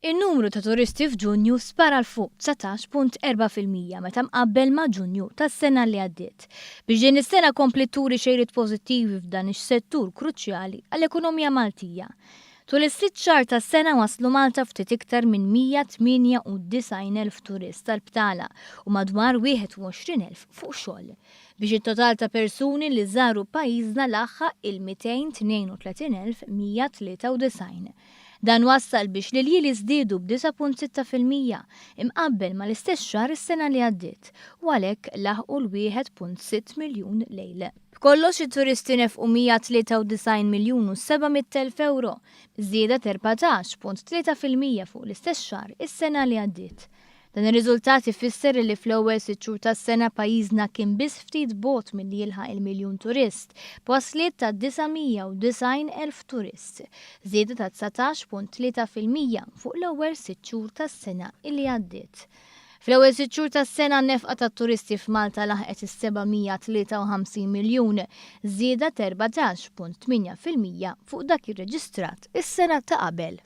In-numru ta' turisti f'Ġunju spara l fuq 19.4% meta mqabbel ma' Ġunju tas-sena li għaddiet. Biex din is-sena kompli turi xejriet pożittivi f'dan ix-settur kruċjali għall-ekonomija Maltija. Tul is-sitt xahar tas-sena waslu Malta ftit iktar minn 198,000 turist tal-btala u madwar 21,000 fuq xogħol. Biex it-total ta' persuni li żaru pajjiżna laħħaq il-232,193. Dan wassal biex l-iljili żdiedu b'9.6% imqabbel mal-istess xahar is-sena li għaddiet u għalhekk laħqu l-1.6 miljun lejl. B'kollox it-turisti nefqu 193,700,000 euro, żieda 14.3% fuq l-istess xahar is-sena li għaddiet. Dan ir-riżultat ifisser li fl-ewwel sitt xhur tas-sena pajjiżna kien biss ftit bogħod milli jilħaq il-miljun turist b'wasliet ta' 990,000 turist, żieda ta' 19.3% fuq l-ewwel sitt xhur tas-sena li għaddiet. Fl-ewwel sitt xhur tas-sena n-nefqa tat-turisti f'Malta laħqet is-753 miljun, żieda ta' 14.8% fuq dak irreġistrat is-sena ta' qabel.